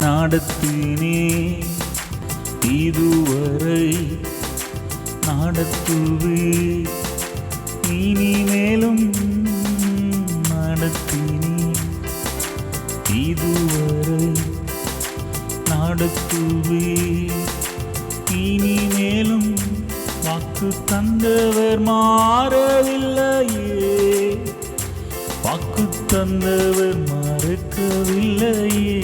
நடத்தினே இதுவரை நடத்துவே இனிமேலும் நடத்தினே இதுவரை நடத்துவே இனிமேலும் வாக்கு தந்தவர் மாறவில்லையே வாக்கு தந்தவர் மறக்கவில்லையே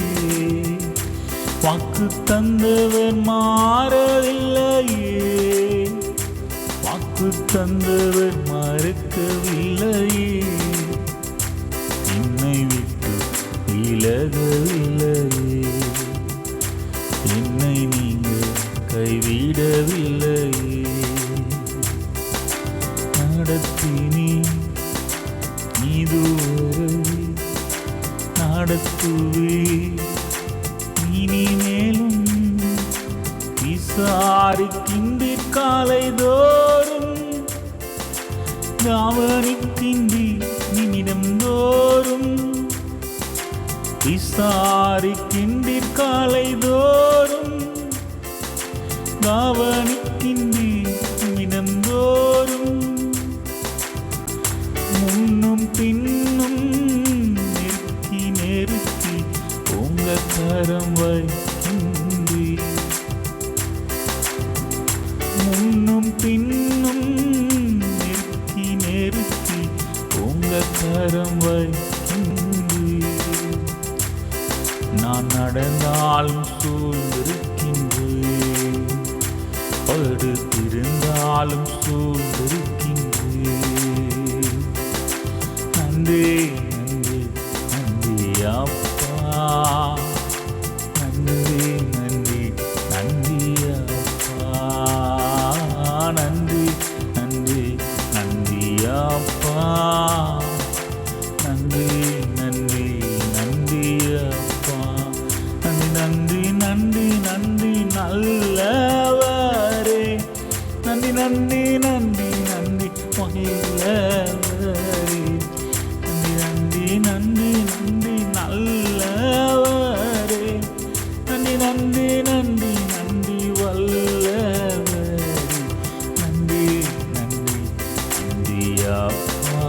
வாக்கு தந்தவர் மாறவில்லையே வாக்கு தந்தவர் மறக்கவில்லையே என்னை விட்டு விலகவில்லையே என்னை நீங்கள் கைவிடவில்லையே நடத்தினே இதுவரை நடத்துவே இனிமேலும் விசாரிக்கின்றீர் காலை தோறும் கவனிக்கின்றீர் நிமிடம் தோறும் விசாரிக்கின்றீர் காலை தோறும் கவனிக்கின்றீர் நிமிடம் தோறும் முன்னும் பின்னும் நெருக்கி நெருக்கி உங்க கரம் வைக்கின்றீர் முன்னும் பின்னும் நெருக்கி நெருக்கி உங்க கரம் வைக்கின்றீர் நான் நடந்தாலும் சூழ்ந்திருக்கின்றேன் படுத்திருந்தாலும் சூழ்ந்திருக்கின்றேன் நன்றி நன்றி நன்றி அப்பா நன்றி நன்றி நன்றி அப்பா நன்றி நன்றி நன்றி அப்பா நன்றி நன்றி நன்றி அப்பா நன்றி நன்றி நன்றி நல்லவரே நன்றி நன்றி நன்றி நன்றி மகிழ்வரே நன்றி நன்றி நன்றி நல்லவரே நன்றி நன்றி நன்றி நன்றி வல்லவரே நன்றி நன்றி நன்றி அப்பா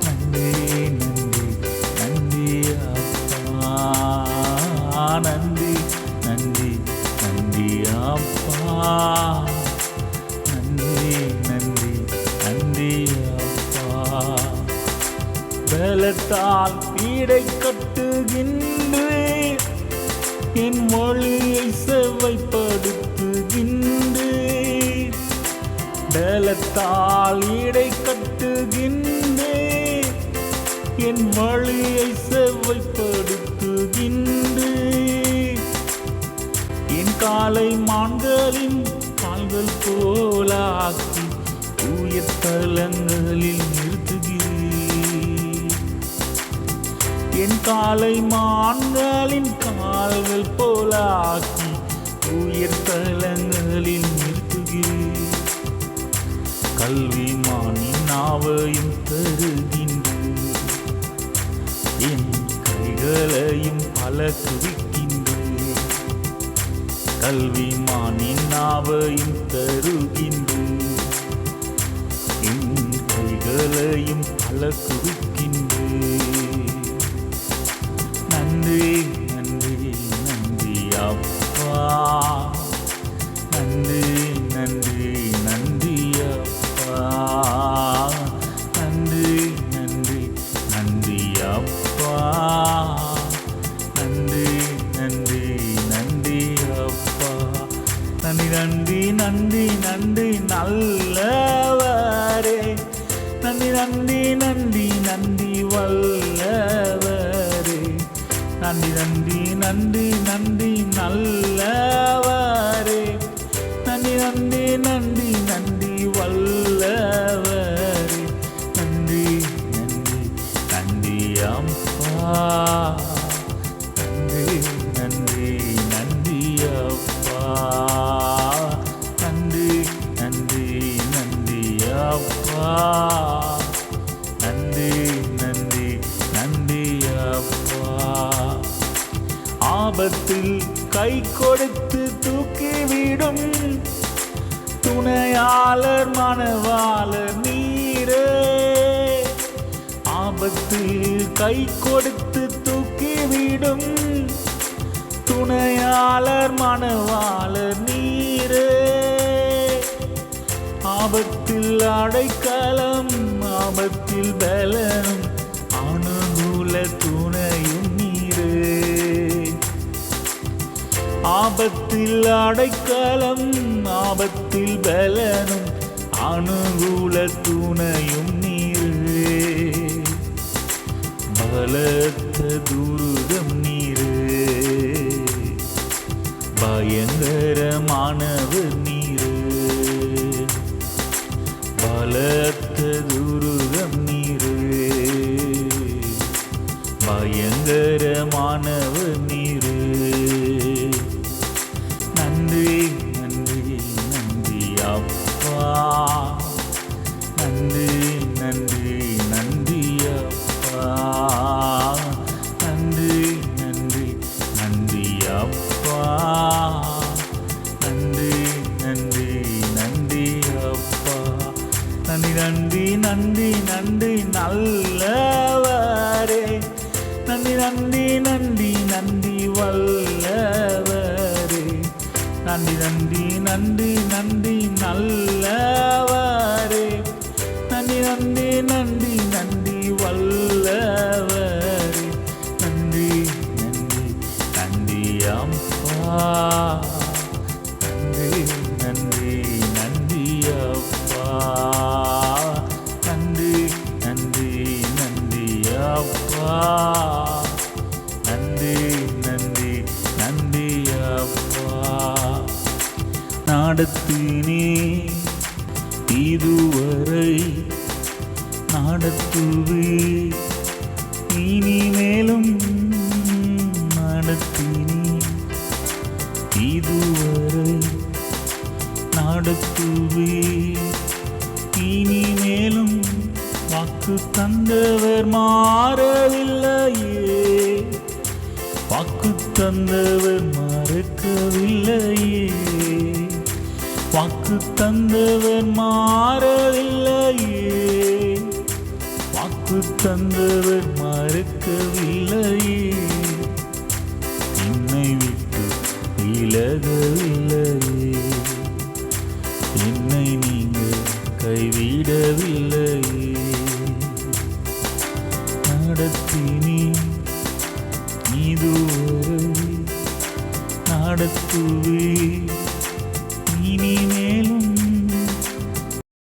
நன்றி நன்றி நன்றி அப்பா நன்றி நன்றி நன்றி அப்பா நன்றி நன்றி நன்றி அப்பா பலத்தால் பீடை கட்டுகின்றேன் என் மொழியை செவ்வைப்படுத்துகின்றேன் பலத்தால் ஈடை கட்டுகின்றேன் என் மொழியை செவ்வைப்படுத்துகின்றேன் என் காலை மான்களின் கால்கள் போலாக்கி உயர் தலங்களில் நிறுத்துகிறேன் என் காலை மான்களின் கால்கள் போலாக்கி உயர் தலங்களில் நிறுத்துகிறேன் கல்வி மானின் நாவையும் தருகின்றேன் என் கைகளையும் பழக்குவிக்கின்றேன் கல்வி மானின் நாவையும் தருகின்றேன் என் கைகளையும் பழக்குவிக்கின்றேன் நன்றி நன்றி நன்றி அப்பா நன்றி நன்றி நன்றி அப்பா நன்றி நன்றி நன்றி அப்பா நன்றி நன்றி நன்றி அப்பா நன்றி நன்றி நன்றி நன்றி நல்லவரே நன்றி நன்றி நன்றி நன்றி வல்லவரே நன்றி நன்றி நன்றி நன்றி நல்லவரே நன்றி நன்றி நன்றி நன்றி வல்லவரே நன்றி நன்றி நன்றி அப்பா நன்றி நன்றி நன்றி அப்பா நன்றி நன்றி நன்றி அப்பா நன்றி நன்றி நன்றி அப்பா ஆபத்தில் கை கொடுத்து தூக்கிவிடும் துணையாளர் மணவாளர் நீரே. ஆபத்தில் கை கொடுத்து தூக்கிவிடும் துணையாளர் மணவாளர் நீரே. ஆபத்தில் அடைக்கலம் ஆபத்தில் பலனும் அனுகூல துணையும் நீரே. ஆபத்தில் அடைக்கலம் ஆபத்தில் பலனும் அனுகூல துணையும் நீரே. பலத்த துருகம் நீரே, பயங்கரமானவர் நீரே. பலத்த துருகம் நீரே, பயங்கரமானவர் நீரே. நன்றி நன்றி நன்றி அப்பா, நன்றி நன்றி நன்றி அப்பா, நன்றி நன்றி நன்றி அப்பா, நன்றி நன்றி நன்றி அப்பா. நன்றி நன்றி நன்றி நன்றி நல்லவரே. நன்றி நன்றி நன்றி நன்றி வல்லவரே. நன்றி நன்றி நன்றி நன்றி நல்லவரே. நன்றி நன்றி நன்றி நன்றி வல்லவரே. நன்றி நன்றி நன்றி அப்பா, நன்றி நன்றி நன்றி அப்பா, நன்றி நன்றி நன்றி அப்பா, நன்றி நன்றி நன்றி அப்பா. நடத்தினே இதுவரை நடத்துவே இனிமேலும் நடத்தினே இதுவரை நடத்துவே இனிமேலும். வாக்கு தந்தவர் மாறவில்லையே, வாக்கு தந்தவர் மறக்கவில்லையே. வாக்கு தந்தவர் மாறவில்லையே, வாக்கு தந்தவர் மறக்கவில்லையே. என்னை விட்டு விலகவில்லையே, என்னை நீங்கள் கைவிடவில்லையே. நடத்தினே இதுவரை நடத்துவே